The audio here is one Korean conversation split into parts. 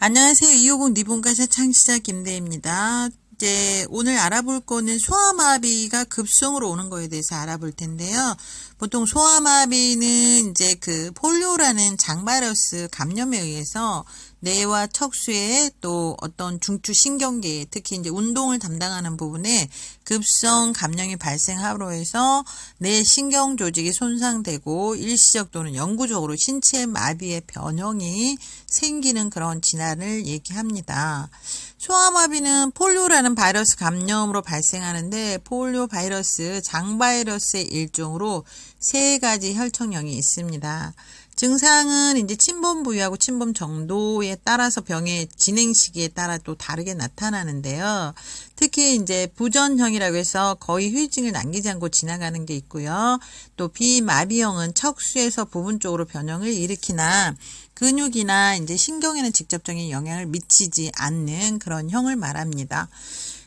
안녕하세요. 250 니본가샤 창시자 김대입니다. 이제 오늘 알아볼 거는 소아마비가 급성으로 오는 거에 대해서 알아볼 텐데요. 보통 소아마비는 이제 그 폴리오라는 장바이러스 감염에 의해서 뇌와 척수에 또 어떤 중추신경계에 특히 이제 운동을 담당하는 부분에 급성 감염이 발생함으로 해서 뇌 신경 조직이 손상되고 일시적 또는 영구적으로 신체 마비의 변형이 생기는 그런 질환을 얘기합니다. 소아마비는 폴리오라는 바이러스 감염으로 발생하는데 폴리오 바이러스 장바이러스의 일종으로 세 가지 혈청형이 있습니다. 증상은 이제 침범 부위하고 침범 정도에 따라서 병의 진행 시기에 따라 또 다르게 나타나는데요. 특히 이제 부전형이라고 해서 거의 후유증을 남기지 않고 지나가는 게 있고요. 또 비마비형은 척수에서 부분적으로 변형을 일으키나 근육이나 이제 신경에는 직접적인 영향을 미치지 않는 그런 형을 말합니다.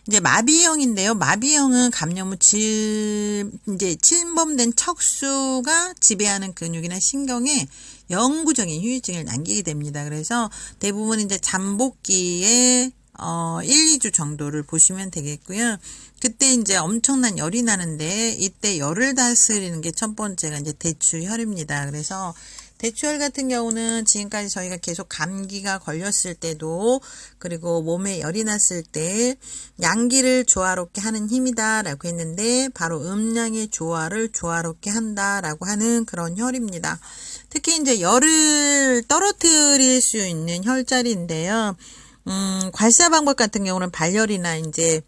이제 마비형인데요. 마비형은 감염 후 이제 침범된 척수가 지배하는 근육이나 신경에 영구적인 후유증을 남기게 됩니다. 그래서 대부분 이제 잠복기에 1, 2주 정도를 보시면 되겠고요. 그때 이제 엄청난 열이 나는데 이때 열을 다스리는 게 첫 번째가 이제 대추혈입니다. 그래서 대추혈 같은 경우는 지금까지 저희가 계속 감기가 걸렸을 때도 그리고 몸에 열이 났을 때 양기를 조화롭게 하는 힘이다 라고 했는데 바로 음양의 조화를 조화롭게 한다 라고 하는 그런 혈입니다. 특히 이제 열을 떨어뜨릴 수 있는 혈자리인데요. 괄사 방법 같은 경우는 발열이나 이제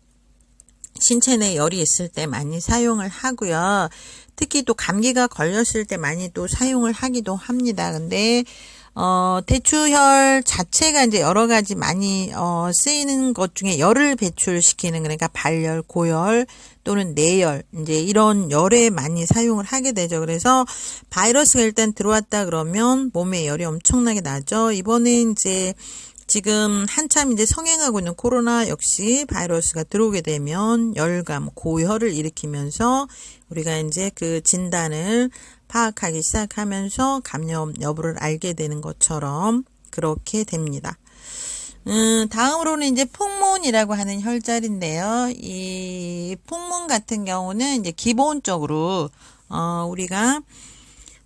신체 내 열이 있을 때 많이 사용을 하고요. 특히 또 감기가 걸렸을 때 많이 또 사용을 하기도 합니다. 근데 대추혈 자체가 이제 여러 가지 많이 쓰이는 것 중에 열을 배출시키는 그러니까 발열, 고열 또는 뇌열 이제 이런 열에 많이 사용을 하게 되죠. 그래서 바이러스가 일단 들어왔다 그러면 몸에 열이 엄청나게 나죠. 이번에 이제 지금 한참 이제 성행하고 있는 코로나 역시 바이러스가 들어오게 되면 열감, 고열을 일으키면서 우리가 이제 그 진단을 파악하기 시작하면서 감염 여부를 알게 되는 것처럼 그렇게 됩니다. 다음으로는 이제 풍문이라고 하는 혈자리인데요. 이 풍문 같은 경우는 이제 기본적으로 우리가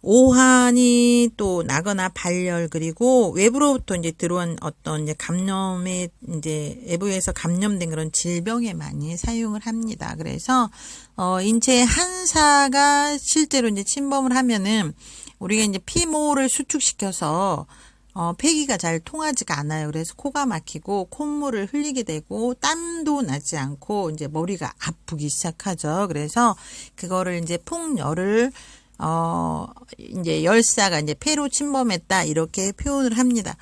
오한이 또 나거나 발열 그리고 외부로부터 이제 들어온 어떤 이제 감염에 이제 외부에서 감염된 그런 질병에 많이 사용을 합니다. 그래서 인체에 한사가 실제로 이제 침범을 하면은 우리가 이제 피모를 수축시켜서 폐기가 잘 통하지가 않아요. 그래서 코가 막히고 콧물을 흘리게 되고 땀도 나지 않고 이제 머리가 아프기 시작하죠. 그래서 그거를 이제 풍열을 이제 열사가 이제 폐로 침범했다 이렇게 표현을 합니다.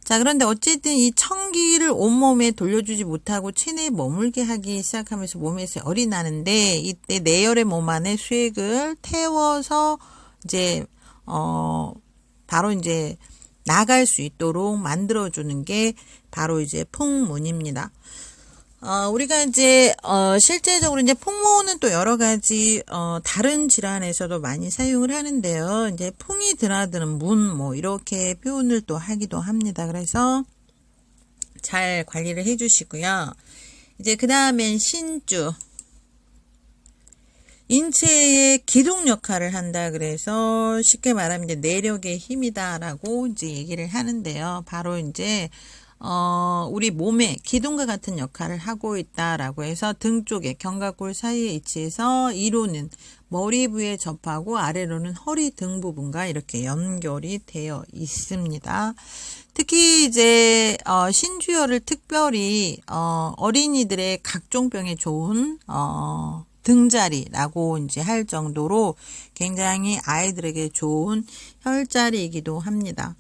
자, 그런데 어쨌든 이 청기를 온몸에 돌려주지 못하고 체내에 머물게 하기 시작하면서 몸에서 열이 나는데 이때 내열의 몸 안에 수액을 태워서 이제 바로 이제 나갈 수 있도록 만들어주는 게 바로 이제 풍문입니다. 우리가 이제 실제적으로 이제 풍모는 또 여러 가지 다른 질환에서도 많이 사용을 하는데요. 이제 풍이 드나드는 문 뭐 이렇게 표현을 또 하기도 합니다. 그래서 잘 관리를 해주시고요. 이제 그 다음엔 신주. 인체의 기둥 역할을 한다 그래서 쉽게 말하면 이제 내력의 힘이다라고 이제 얘기를 하는데요. 바로 이제 우리 몸의 기둥과 같은 역할을 하고 있다라고 해서 등 쪽에 견갑골 사이에 위치해서 이로는 머리 부에 접하고 아래로는 허리 등 부분과 이렇게 연결이 되어 있습니다. 특히 이제 신주혈을 특별히 어린이들의 각종 병에 좋은 등자리라고 이제 할 정도로 굉장히 아이들에게 좋은 혈자리이기도 합니다.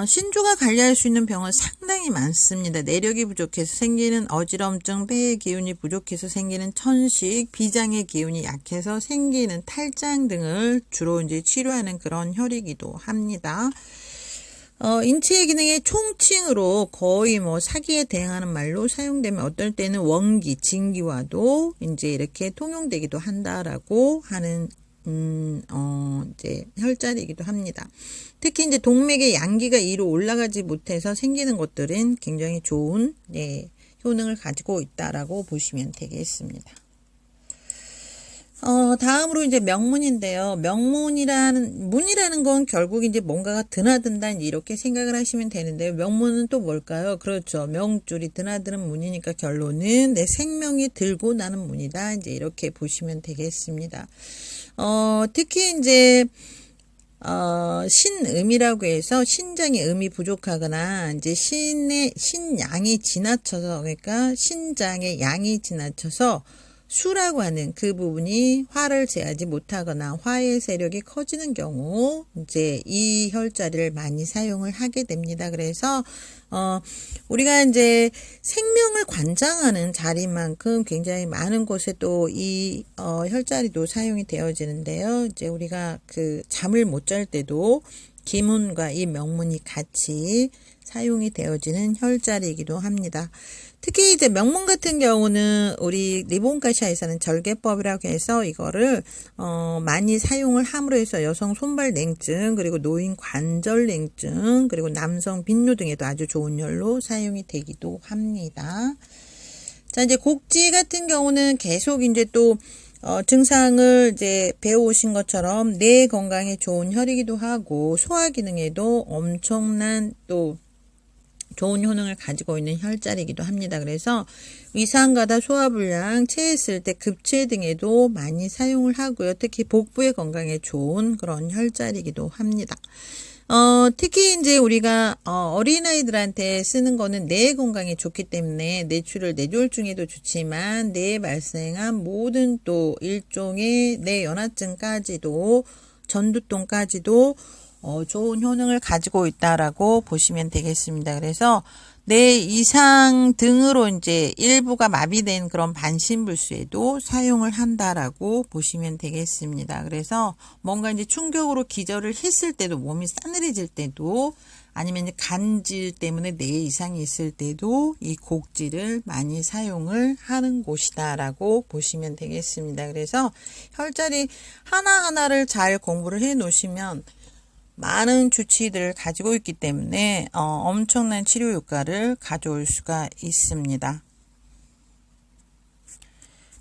신주가 관리할 수 있는 병은 상당히 많습니다. 내력이 부족해서 생기는 어지럼증, 폐의 기운이 부족해서 생기는 천식, 비장의 기운이 약해서 생기는 탈장 등을 주로 이제 치료하는 그런 혈이기도 합니다. 인체의 기능의 총칭으로 거의 뭐 사기에 대응하는 말로 사용되면 어떨 때는 원기, 진기와도 이제 이렇게 통용되기도 한다라고 하는 이제 혈자리이기도 합니다. 특히 이제 동맥의 양기가 위로 올라가지 못해서 생기는 것들은 굉장히 좋은 효능을 가지고 있다라고 보시면 되겠습니다. 다음으로 이제 명문인데요. 문이라는 건 결국 이제 뭔가가 드나든다 이렇게 생각을 하시면 되는데요. 명문은 또 뭘까요? 그렇죠. 명줄이 드나드는 문이니까 결론은 내 생명이 들고 나는 문이다. 이제 이렇게 보시면 되겠습니다. 특히 이제 신음이라고 해서 신장의 음이 부족하거나 이제 신양이 지나쳐서, 그러니까 신장의 양이 지나쳐서 수라고 하는 그 부분이 화를 제하지 못하거나 화의 세력이 커지는 경우 이제 이 혈자리를 많이 사용을 하게 됩니다. 그래서 우리가 이제 생명을 관장하는 자리만큼 굉장히 많은 곳에 또 이 혈자리도 사용이 되어지는데요. 이제 우리가 그 잠을 못 잘 때도 기문과 이 명문이 같이 사용이 되어지는 혈자리이기도 합니다. 특히 이제 명문 같은 경우는 우리 리본가시아에서는 절개법이라고 해서 이거를 많이 사용을 함으로 해서 여성 손발 냉증, 그리고 노인 관절 냉증, 그리고 남성 빈뇨 등에도 아주 좋은 혈로 사용이 되기도 합니다. 자, 이제 곡지 같은 경우는 계속 이제 또 증상을 이제 배워오신 것처럼 뇌 건강에 좋은 혈이기도 하고 소화 기능에도 엄청난 또 좋은 효능을 가지고 있는 혈자리이기도 합니다. 그래서 위산가다, 소화불량, 체했을 때 급체 등에도 많이 사용을 하고요. 특히 복부의 건강에 좋은 그런 혈자리이기도 합니다. 특히 이제 우리가 어린아이들한테 쓰는 거는 뇌 건강에 좋기 때문에 뇌출혈, 뇌졸중에도 좋지만 뇌에 발생한 모든 또 일종의 뇌연화증까지도 전두통까지도 좋은 효능을 가지고 있다라고 보시면 되겠습니다. 그래서 뇌 이상 등으로 이제 일부가 마비된 그런 반신불수에도 사용을 한다라고 보시면 되겠습니다. 그래서 뭔가 이제 충격으로 기절을 했을 때도, 몸이 싸늘해질 때도, 아니면 이제 간질 때문에 뇌 이상이 있을 때도 이 곡지를 많이 사용을 하는 곳이다라고 보시면 되겠습니다. 그래서 혈자리 하나하나를 잘 공부를 해 놓으시면 많은 주치의들을 가지고 있기 때문에 엄청난 치료 효과를 가져올 수가 있습니다.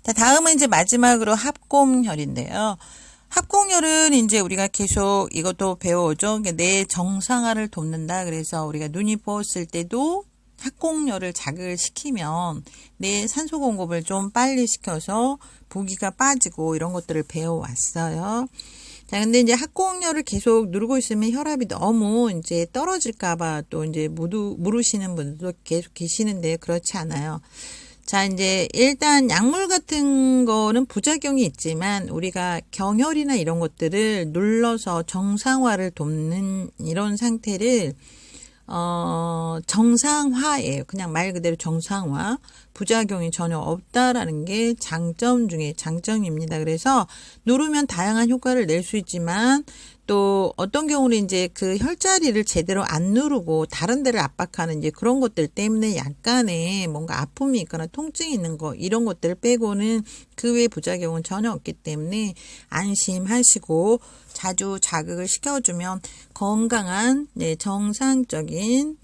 자, 다음은 이제 마지막으로 합공혈인데요. 합공혈은 이제 우리가 계속 이것도 배워오죠. 뇌 정상화를 돕는다. 그래서 우리가 눈이 부었을 때도 합공혈을 자극을 시키면 뇌 산소 공급을 좀 빨리 시켜서 부기가 빠지고 이런 것들을 배워왔어요. 자, 근데 이제 합공혈을 계속 누르고 있으면 혈압이 너무 이제 떨어질까봐 또 이제 물으시는 분들도 계속 계시는데 그렇지 않아요. 자, 이제 일단 약물 같은 거는 부작용이 있지만 우리가 경혈이나 이런 것들을 눌러서 정상화를 돕는 이런 상태를 정상화예요. 그냥 말 그대로 정상화. 부작용이 전혀 없다라는 게 장점 중에 장점입니다. 그래서 누르면 다양한 효과를 낼 수 있지만 또 어떤 경우는 이제 그 혈자리를 제대로 안 누르고 다른 데를 압박하는 이제 그런 것들 때문에 약간의 뭔가 아픔이 있거나 통증이 있는 거 이런 것들을 빼고는 그 외의 부작용은 전혀 없기 때문에 안심하시고 자주 자극을 시켜주면 건강한 정상적인